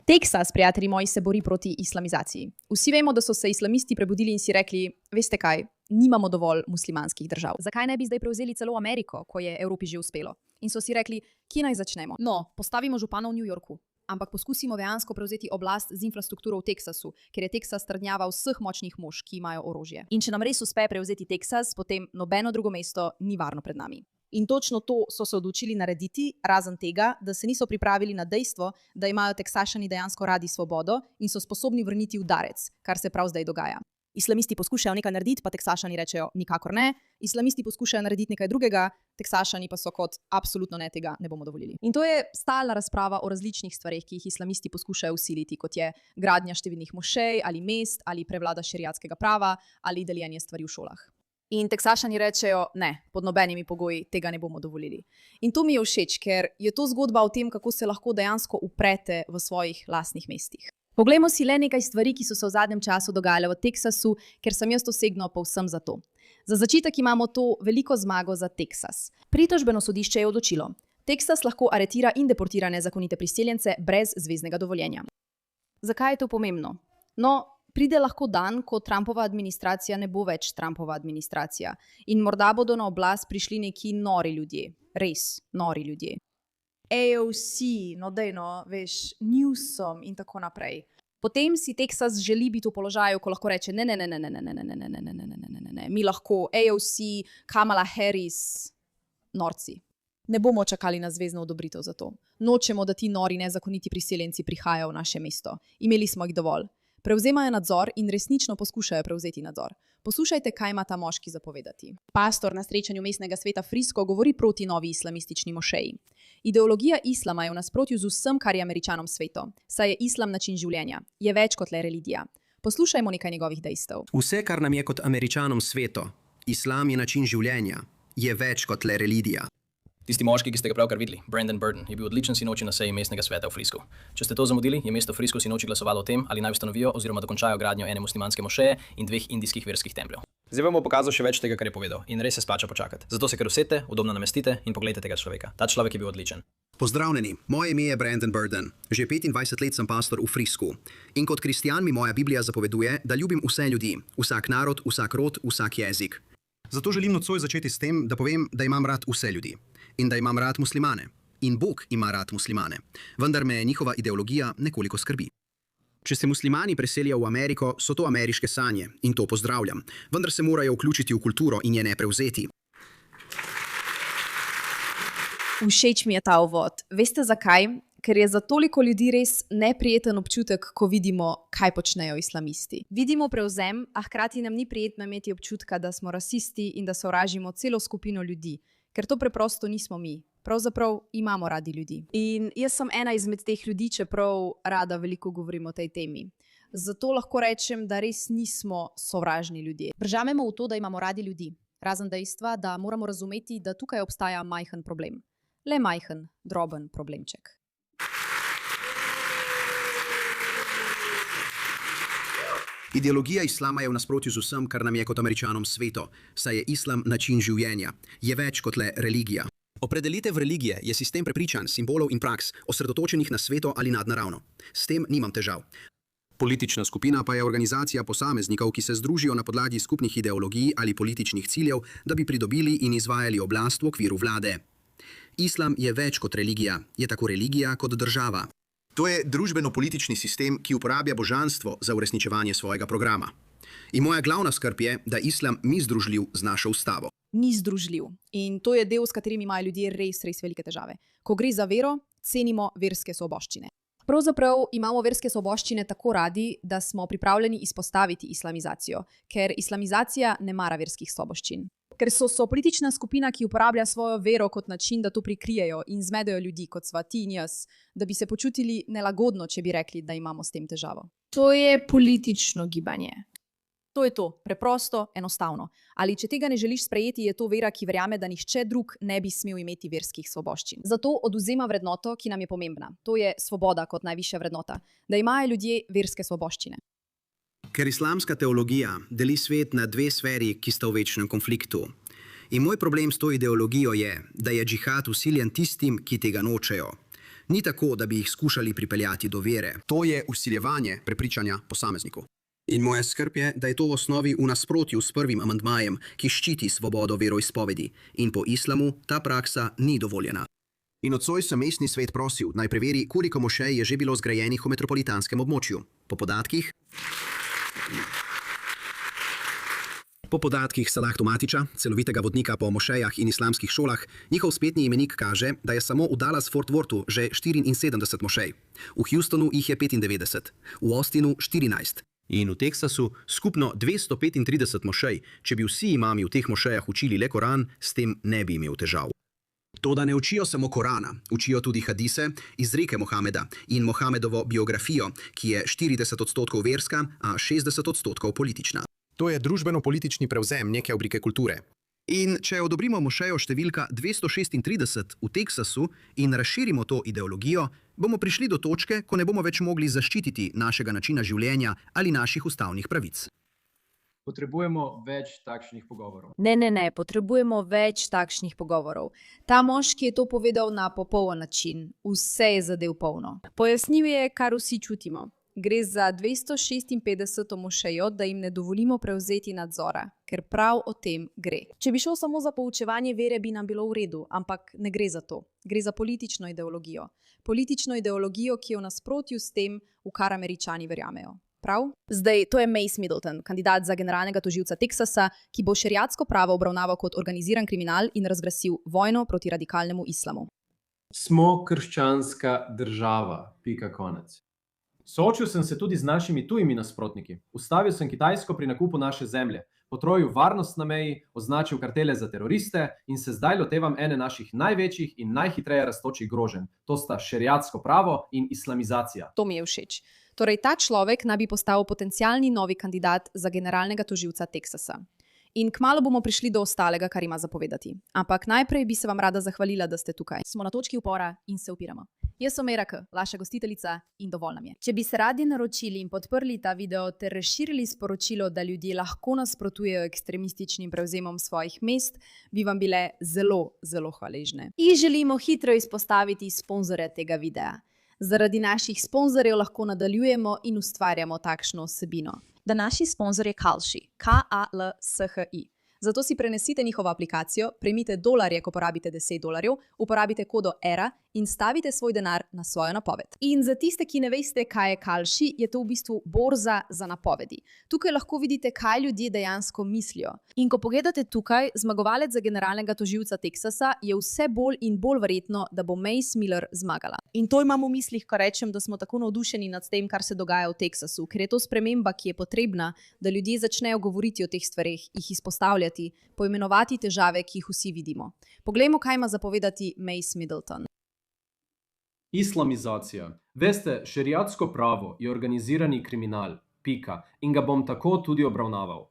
Teksas, prijatelji moji, se bori proti islamizaciji. Vsi vemo, da so se islamisti prebudili in si rekli, veste kaj, nimamo dovolj muslimanskih držav. Zakaj ne bi zdaj prevzeli celo Ameriko, ko je Evropi že uspelo? In so si rekli, kje naj začnemo? No, postavimo župana v New Yorku, ampak poskusimo dejansko prevzeti oblast z infrastrukturo v Teksasu, ker je Teksas trdnjava vseh močnih mož, ki imajo orožje. In če nam res uspe prevzeti Teksas, potem nobeno drugo mesto ni varno pred nami. In točno to so se odločili narediti, razen tega, da se niso pripravili na dejstvo, da imajo Teksašani dejansko radi svobodo in so sposobni vrniti udarec, kar se prav zdaj dogaja. Islamisti poskušajo nekaj narediti, pa Teksašani rečejo nikakor ne. Islamisti poskušajo narediti nekaj drugega, Teksašani pa so kot absolutno ne, tega ne bomo dovolili. In to je stalna razprava o različnih stvareh, ki jih islamisti poskušajo vsiliti, kot je gradnja številnih mošej ali mest ali prevlada šeriatskega prava ali deljenje stvari v šolah. In Teksašani rečejo, ne, pod nobenimi pogoji tega ne bomo dovolili. In to mi je všeč, ker je to zgodba o tem, kako se lahko dejansko uprete v svojih lastnih mestih. Poglejmo si le nekaj stvari, ki so se v zadnjem času dogajale v Teksasu, ker sem jaz osebno povsem za to. Za začetek imamo to veliko zmago za Teksas. Pritožbeno sodišče je odločilo. Teksas lahko aretira in deportira nezakonite priseljence brez zveznega dovoljenja. Zakaj je to pomembno? No, pride lahko dan, ko Trumpova administracija ne bo več Trumpova administracija. In morda bodo na oblast prišli neki nori ljudje. Res nori ljudje. AOC, no dejno, veš, Newsom in tako naprej. Potem si Teksas želi biti v položaju, ko lahko reče ne, mi lahko AOC, Kamala Harris, norci. Ne bomo čakali na zvezno odobritev za to. Nočemo, da ti nori nezakoniti priseljenci prihajajo v naše mesto. Imeli smo jih dovolj. Prevzemajo nadzor in resnično poskušajo prevzeti nadzor. Poslušajte, kaj ima ta moški zapovedati. Pastor na srečanju mestnega sveta Frisco govori proti novi islamistični mošeji. Ideologija islama je v nasprotju z vsem, kar je Američanom sveto. Saj je islam način življenja. Je več kot le religija. Poslušajmo nekaj njegovih dejstev. Vse, kar nam je kot Američanom sveto, islam je način življenja. Je več kot le religija. Tisti moški, ki ste ga pravkar videli, Brandon Burton, je bil odličen sinoči na seji mestnega sveta v Friscu. Če ste to zamudili, je mesto Frisco sinoči glasovalo o tem, ali naj ustanovijo oziroma dokončajo gradnjo ene muslimanske mošeje in 2 indijskih verskih templjev. Zdaj vam bom pokazal še več tega, kar je povedal, in res se splača počakati. Zato se kar usedite, udobno namestite in pogledajte tega človeka. Ta človek je bil odličen. Pozdravljeni, moje ime je Brandon Burton. Že 25 let sem pastor v Friscu. In kot kristjan mi moja Biblija zapoveduje, da ljubim vse ljudi, vsak narod, vsak rod, vsak jezik. Zato želim nocoj začeti s tem, da povem, da imam rad vse ljudi. In da imam rad muslimane. In Bog ima rad muslimane. Vendar me njihova ideologija nekoliko skrbi. Če se muslimani preselijo v Ameriko, so to ameriške sanje in to pozdravljam. Vendar se morajo vključiti v kulturo in je ne prevzeti. Všeč mi je ta uvod. Veste zakaj? Ker je za toliko ljudi res neprijeten občutek, ko vidimo, kaj počnejo islamisti. Vidimo prevzem, a hkrati nam ni prijetno imeti občutka, da smo rasisti in da sovražimo celo skupino ljudi. Ker to preprosto nismo mi. Pravzaprav imamo radi ljudi. In jaz sem ena izmed teh ljudi, čeprav rada veliko govorim o tej temi. Zato lahko rečem, da res nismo sovražni ljudje. Verjamemo v to, da imamo radi ljudi. Razen dejstva, da moramo razumeti, da tukaj obstaja majhen problem. Le majhen, droben problemček. Ideologija islama je v nasprotju z vsem, kar nam je kot Američanom sveto, saj je islam način življenja. Je več kot le religija. Opredelitev religije je sistem prepričanj, simbolov in praks, osredotočenih na sveto ali nadnaravno. S tem nimam težav. Politična skupina pa je organizacija posameznikov, ki se združijo na podlagi skupnih ideologij ali političnih ciljev, da bi pridobili in izvajali oblast v okviru vlade. Islam je več kot religija, je tako religija kot država. To je družbeno-politični sistem, ki uporablja božanstvo za uresničevanje svojega programa. In moja glavna skrb je, da islam ni združljiv z našo ustavo. Ni združljiv. In to je del, s katerim imajo ljudje res velike težave. Ko gre za vero, cenimo verske svoboščine. Pravzaprav imamo verske svoboščine tako radi, da smo pripravljeni izpostaviti islamizacijo, ker islamizacija ne mara verskih svoboščin. Ker so politična skupina, ki uporablja svojo vero kot način, da to prikrijejo in zmedejo ljudi, kot sva ti in jaz, da bi se počutili nelagodno, če bi rekli, da imamo s tem težavo. To je politično gibanje. To je to, preprosto, enostavno. Ali če tega ne želiš sprejeti, je to vera, ki verjame, da nihče drug ne bi smel imeti verskih svoboščin. Zato odvzema vrednoto, ki nam je pomembna. To je svoboda kot najvišja vrednota. Da imajo ljudje verske svoboščine. Ker islamska teologija deli svet na 2 sferi, ki sta v večnem konfliktu. In moj problem s to ideologijo je, da je džihad vsiljen tistim, ki tega nočejo. Ni tako, da bi jih skušali pripeljati do vere. To je vsiljevanje prepričanja posamezniku. In moja skrb je, da je to v osnovi v nasprotju s prvim amandmajem, ki ščiti svobodo veroizpovedi. In po islamu ta praksa ni dovoljena. In odsoj sem mestni svet prosil, naj preveri, koliko mošej je že bilo zgrajenih v metropolitanskem območju. Po podatkih Salah Tomatiča, celovitega vodnika po mošejah in islamskih šolah, njihov spletni imenik kaže, da je samo v Dallas-Fort Worthu že 74 mošej. V Houstonu jih je 95, v Austinu 14. In v Teksasu skupno 235 mošej. Če bi vsi imami v teh mošejah učili le Koran, s tem ne bi imel težav. Toda ne učijo samo Korana, učijo tudi hadise, izreke Mohameda in Mohamedovo biografijo, ki je 40% verska, a 60% politična. To je družbeno-politični prevzem neke oblike kulture. In če odobrimo mošejo številka 236 v Teksasu in razširimo to ideologijo, bomo prišli do točke, ko ne bomo več mogli zaščititi našega načina življenja ali naših ustavnih pravic. Potrebujemo več takšnih pogovorov. Ne, potrebujemo več takšnih pogovorov. Ta moški je to povedal na popoln način. Vse je zadev polno. Pojasnil je, kar vsi čutimo. Gre za 256 mošejo, da jim ne dovolimo prevzeti nadzora, ker prav o tem gre. Če bi šlo samo za poučevanje vere, bi nam bilo v redu, ampak ne gre za to. Gre za politično ideologijo. Politično ideologijo, ki je v nasprotju s tem, v kar Američani verjamejo. Prav? Zdaj, to je Mace Middleton, kandidat za generalnega tožilca Teksasa, ki bo šeriatsko pravo obravnaval kot organiziran kriminal in razglasil vojno proti radikalnemu islamu. Smo krščanska država. Konec. Soočil sem se tudi z našimi tujimi nasprotniki. Ustavil sem Kitajsko pri nakupu naše zemlje, potrojil varnost na meji, označil kartele za teroriste in se zdaj lotevam ene naših največjih in najhitreje rastočih groženj. To sta šeriatsko pravo in islamizacija. To mi je všeč. Torej, ta človek naj bi postal potencialni novi kandidat za generalnega tožilca Teksasa. In kmalu bomo prišli do ostalega, kar ima zapovedati. Ampak najprej bi se vam rada zahvalila, da ste tukaj. Smo na točki upora in se upiramo. Jaz sem Meira K., vaša gostiteljica, in dovolj nam je. Če bi se radi naročili in podprli ta video ter razširili sporočilo, da ljudje lahko nasprotujejo ekstremističnim prevzemom svojih mest, bi vam bile zelo, zelo hvaležne. In želimo hitro izpostaviti sponzorja tega videa. Zaradi naših sponzorjev lahko nadaljujemo in ustvarjamo takšno vsebino. Da naši sponzor je Kalshi, K-A-L-S-H-I. Zato si prenesite njihovo aplikacijo, prejmite dolarje, ko porabite $10, uporabite kodo ERA in stavite svoj denar na svojo napoved. In za tiste, ki ne veste, kaj je Kalshi, je to v bistvu borza za napovedi. Tukaj lahko vidite, kaj ljudje dejansko mislijo. In ko pogledate tukaj, zmagovalec za generalnega tožilca Teksasa je vse bolj in bolj verjetno, da bo Mace Miller zmagala. In to imam v mislih, ko rečem, da smo tako navdušeni nad tem, kar se dogaja v Teksasu, ker je to sprememba, ki je potrebna, da ljudje začnejo govoriti o teh stvareh, jih izpostavljati, poimenovati težave, ki jih vsi vidimo. Poglejmo, kaj ima zapovedati Mace Middleton. Islamizacija. Veste, šeriatsko pravo je organizirani kriminal. In ga bom tako tudi obravnaval.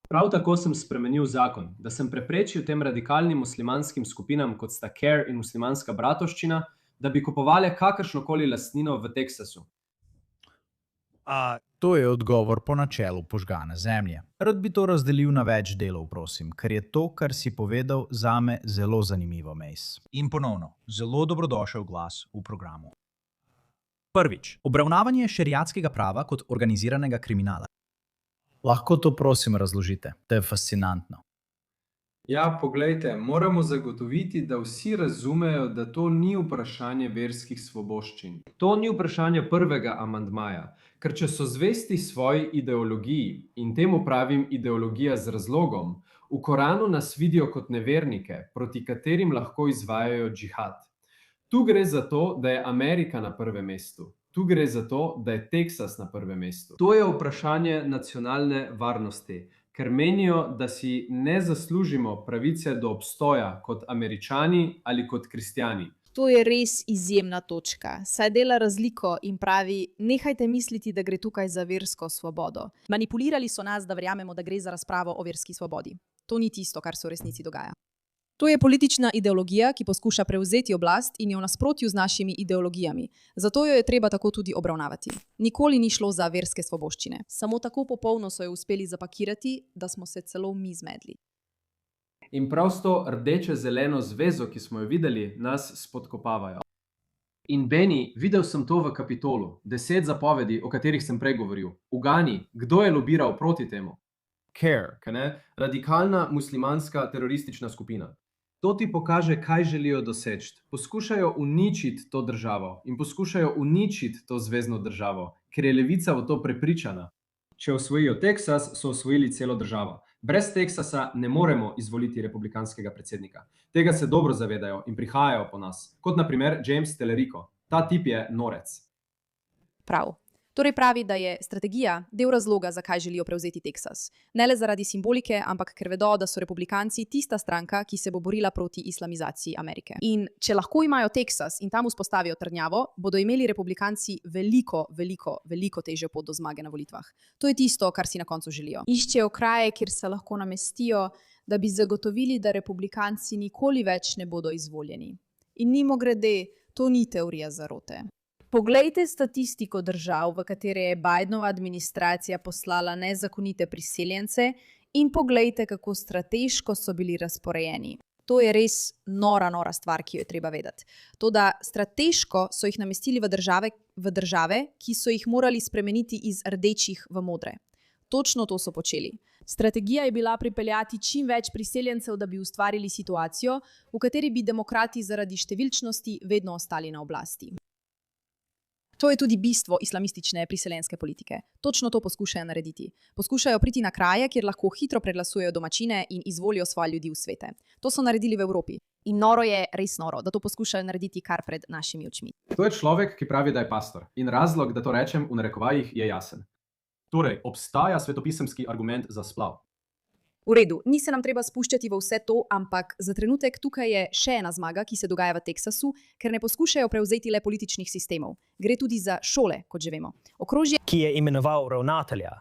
Prav tako sem spremenil zakon, da sem preprečil tem radikalnim muslimanskim skupinam, kot sta CARE in muslimanska bratovščina, da bi kupovali kakršnokoli lastnino v Teksasu. To je odgovor po načelu požgane zemlje. Rad bi to razdelil na več delov, prosim, ker je to, kar si povedal, zame zelo zanimivo, Mace. In ponovno, zelo dobrodošel glas v programu. Prvič, obravnavanje šeriatskega prava kot organiziranega kriminala. Lahko to prosim razložite, to je fascinantno. Ja, poglejte, moramo zagotoviti, da vsi razumejo, da to ni vprašanje verskih svoboščin. To ni vprašanje prvega amandmaja, ker če so zvesti svoji ideologiji, in temu pravim ideologija z razlogom, v Koranu nas vidijo kot nevernike, proti katerim lahko izvajajo džihad. Tu gre za to, da je Amerika na prvem mestu. Tu gre za to, da je Teksas na prvem mestu. To je vprašanje nacionalne varnosti, ker menijo, da si ne zaslužimo pravice do obstoja kot Američani ali kot kristjani. To je res izjemna točka, saj dela razliko in pravi, nehajte misliti, da gre tukaj za versko svobodo. Manipulirali so nas, da verjamemo, da gre za razpravo o verski svobodi. To ni tisto, kar se v resnici dogaja. To je politična ideologija, ki poskuša prevzeti oblast in je v nasprotju z našimi ideologijami. Zato jo je treba tako tudi obravnavati. Nikoli ni šlo za verske svoboščine. Samo tako popolno so jo uspeli zapakirati, da smo se celo mi zmedli. In prav s to rdeče-zeleno zvezo, ki smo jo videli, nas spodkopavajo. In Beni, videl sem to v Kapitolu, 10 zapovedi, o katerih sem prej govoril. Ugani, kdo je lobiral proti temu? CARE, radikalna muslimanska teroristična skupina. To ti pokaže, kaj želijo doseči. Poskušajo uničiti to državo in poskušajo uničiti to zvezno državo, ker je levica v to prepričana. Če osvojijo Teksas, so osvojili celo državo. Brez Teksasa ne moremo izvoliti republikanskega predsednika. Tega se dobro zavedajo in prihajajo po nas, kot na primer James Tellerico. Ta tip je norec. Prav. Torej pravi, da je strategija del razloga, zakaj želijo prevzeti Teksas. Ne le zaradi simbolike, ampak ker vedo, da so republikanci tista stranka, ki se bo borila proti islamizaciji Amerike. In če lahko imajo Teksas in tam vzpostavijo trdnjavo, bodo imeli republikanci veliko težjo pot do zmage na volitvah. To je tisto, kar si na koncu želijo. Iščejo kraje, kjer se lahko namestijo, da bi zagotovili, da republikanci nikoli več ne bodo izvoljeni. In mimogrede, to ni teorija zarote. Poglejte statistiko držav, v katere je Bidenova administracija poslala nezakonite priseljence, in poglejte, kako strateško so bili razporejeni. To je res nora stvar, ki jo je treba vedeti. Toda strateško so jih namestili v države, ki so jih morali spremeniti iz rdečih v modre. Točno to so počeli. Strategija je bila pripeljati čim več priseljencev, da bi ustvarili situacijo, v kateri bi demokrati zaradi številčnosti vedno ostali na oblasti. To je tudi bistvo islamistične priseljenske politike. Točno to poskušajo narediti. Poskušajo priti na kraje, kjer lahko hitro preglasujejo domačine in izvolijo svoje ljudi v svete. To so naredili v Evropi. In noro je, res noro, da to poskušajo narediti kar pred našimi očmi. To je človek, ki pravi, da je pastor. In razlog, da to rečem v narekovajih, je jasen. Torej, obstaja svetopisemski argument za splav. V redu, ni se nam treba spuščati v vse to, ampak za trenutek tukaj je še ena zmaga, ki se dogaja v Teksasu, ker ne poskušajo prevzeti le političnih sistemov. Gre tudi za šole, kot že vemo. Okrožje, ki je imenoval ravnatelja.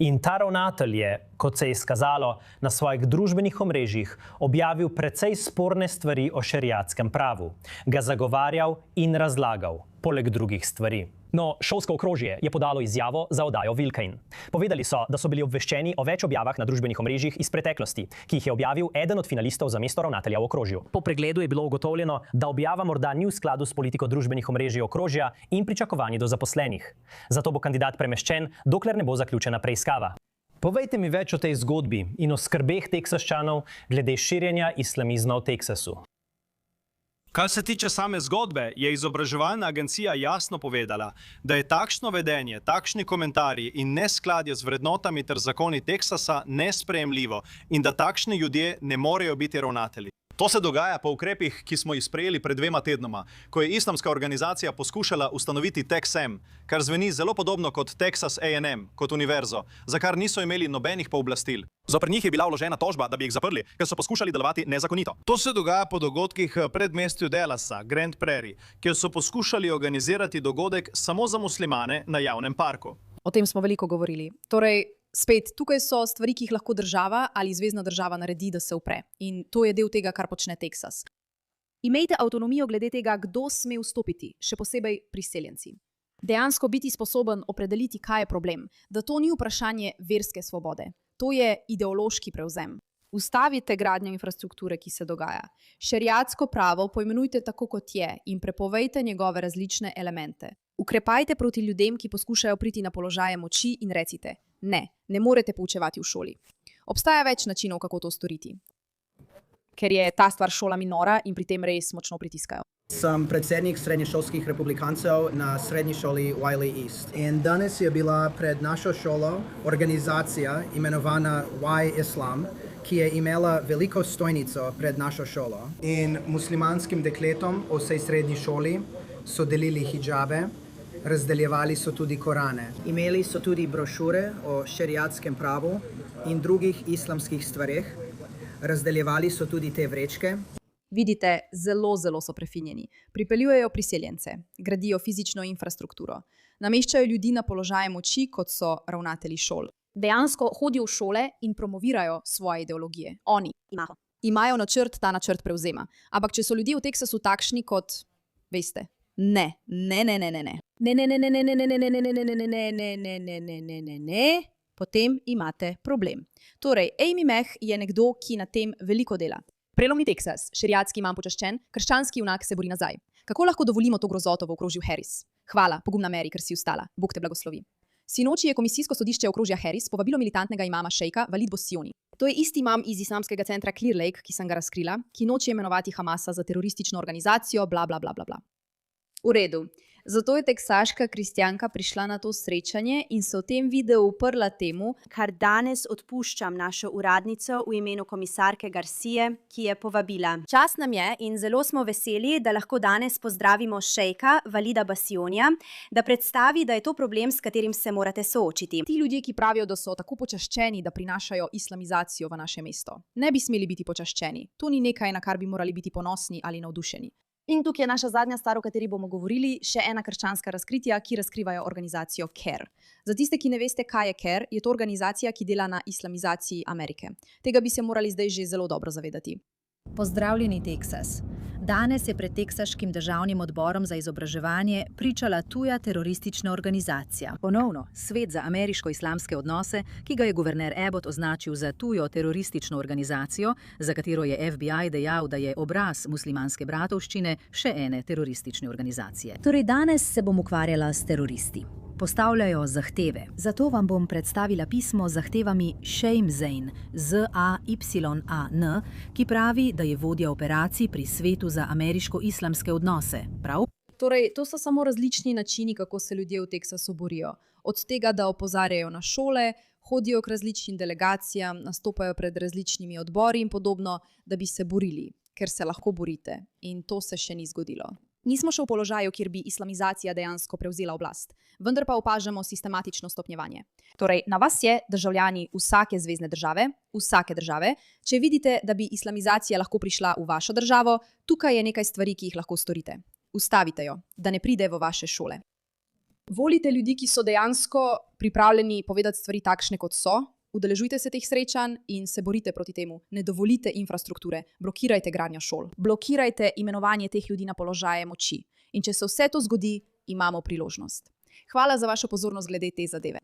In ta ravnatelj je, kot se je izkazalo, na svojih družbenih omrežjih objavil precej sporne stvari o šeriatskem pravu, ga zagovarjal in razlagal, poleg drugih stvari. No, šolsko okrožje je podalo izjavo za oddajo Wilkein. Povedali so, da so bili obveščeni o več objavah na družbenih omrežjih iz preteklosti, ki jih je objavil eden od finalistov za mesto ravnatelja v okrožju. Po pregledu je bilo ugotovljeno, da objava morda ni v skladu s politiko družbenih omrežij okrožja in pričakovanji do zaposlenih. Zato bo kandidat premeščen, dokler ne bo zaključena preiskava. Povejte mi več o tej zgodbi in o skrbeh Teksaščanov glede širjenja islamizma v Teksasu. Kar se tiče same zgodbe, je izobraževalna agencija jasno povedala, da je takšno vedenje, takšni komentarji in neskladje z vrednotami ter zakoni Teksasa nesprejemljivo in da takšni ljudje ne morejo biti ravnatelji. To se dogaja po ukrepih, ki smo jih sprejeli pred 2 tednoma, ko je islamska organizacija poskušala ustanoviti TexM, kar zveni zelo podobno kot Texas A&M, kot univerzo, za kar niso imeli nobenih pooblastil. Zoper njih je bila vložena tožba, da bi jih zaprli, ker so poskušali delovati nezakonito. To se dogaja po dogodkih predmestju Dallasa, Grand Prairie, kjer so poskušali organizirati dogodek samo za muslimane na javnem parku. O tem smo veliko govorili. Torej, spet, tukaj so stvari, ki jih lahko država ali zvezna država naredi, da se upre. In to je del tega, kar počne Teksas. Imejte avtonomijo glede tega, kdo sme vstopiti, še posebej priseljenci. Dejansko biti sposoben opredeliti, kaj je problem, da to ni vprašanje verske svobode. To je ideološki prevzem. Ustavite gradnjo infrastrukture, ki se dogaja. Šeriatsko pravo poimenujte tako, kot je, in prepovejte njegove različne elemente. Ukrepajte proti ljudem, ki poskušajo priti na položaje moči, in recite: ne morete poučevati v šoli. Obstaja več načinov, kako to storiti. Ker je ta stvar šolami nora in pri tem res močno pritiskajo. Sem predsednik srednješolskih republikancev na srednji šoli Wiley East. In danes je bila pred našo šolo organizacija imenovana Y Islam, ki je imela veliko stojnico pred našo šolo. In muslimanskim dekletom v vsej srednji šoli so delili hidžabe, razdeljevali so tudi Korane. Imeli so tudi brošure o šeriatskem pravu in drugih islamskih stvareh. Razdeljevali so tudi te vrečke. Vidite, zelo so prefinjeni. Pripeljujejo priseljence, gradijo fizično infrastrukturo, nameščajo ljudi na položaje moči, kot so ravnatelji šol. Dejansko hodijo v šole in promovirajo svoje ideologije. Oni imajo načrt, ta načrt prevzema. Ampak če so ljudje v Teksasu takšni kot, veste, ne, potem imate problem. Torej, Amy Meh je nekdo, ki na tem veliko dela. Prelomni Teksas, šeriatski imam počaščen, krščanski junak se bori nazaj. Kako lahko dovolimo to grozoto v okrožju Harris? Hvala, pogumna Mary, ker si ustala. Bog te blagoslovi. Sinoči je komisijsko sodišče okrožja Harris povabilo militantnega imama šejka Walid Bosioni. To je isti imam iz islamskega centra Clear Lake, ki sem ga razkrila, ki noče imenovati Hamasa za teroristično organizacijo, bla, bla, bla, bla, bla. V redu. Zato je teksaška kristjanka prišla na to srečanje in se v tem videu uprla temu, kar danes odpuščam našo uradnico v imenu komisarke Garcije, ki je povabila. Čast nam je in zelo smo veseli, da lahko danes pozdravimo šejka Walida Bosionija, da predstavi, da je to problem, s katerim se morate soočiti. Ti ljudje, ki pravijo, da so tako počaščeni, da prinašajo islamizacijo v naše mesto, ne bi smeli biti počaščeni. To ni nekaj, na kar bi morali biti ponosni ali navdušeni. In tukaj je naša zadnja stvar, o kateri bomo govorili, še ena krščanska razkritja, ki razkrivajo organizacijo CARE. Za tiste, ki ne veste, kaj je CARE, je to organizacija, ki dela na islamizaciji Amerike. Tega bi se morali zdaj že zelo dobro zavedati. Pozdravljeni, Teksas. Danes je pred teksaškim državnim odborom za izobraževanje pričala tuja teroristična organizacija. Ponovno, Svet za ameriško-islamske odnose, ki ga je guverner Abbott označil za tujo teroristično organizacijo, za katero je FBI dejal, da je obraz muslimanske bratovščine še ene teroristične organizacije. Torej danes se bom ukvarjala s teroristi. Postavljajo zahteve. Zato vam bom predstavila pismo z zahtevami Shame Zain, Z-A-Y-A-N, ki pravi, da je vodja operacij pri Svetu za ameriško-islamske odnose. Prav? Torej, to so samo različni načini, kako se ljudje v Teksasu borijo. Od tega, da opozarjajo na šole, hodijo k različnim delegacijam, nastopajo pred različnimi odbori in podobno, da bi se borili, ker se lahko borite. In to se še ni zgodilo. Nismo še v položaju, kjer bi islamizacija dejansko prevzela oblast, vendar pa opažamo sistematično stopnjevanje. Torej, na vas je, državljani vsake zvezne države, če vidite, da bi islamizacija lahko prišla v vašo državo, tukaj je nekaj stvari, ki jih lahko storite. Ustavite jo, da ne pride v vaše šole. Volite ljudi, ki so dejansko pripravljeni povedati stvari takšne, kot so, udeležujte se teh srečanj in se borite proti temu. Ne dovolite infrastrukture, blokirajte gradnjo šol, blokirajte imenovanje teh ljudi na položaje moči. In če se vse to zgodi, imamo priložnost. Hvala za vašo pozornost glede te zadeve.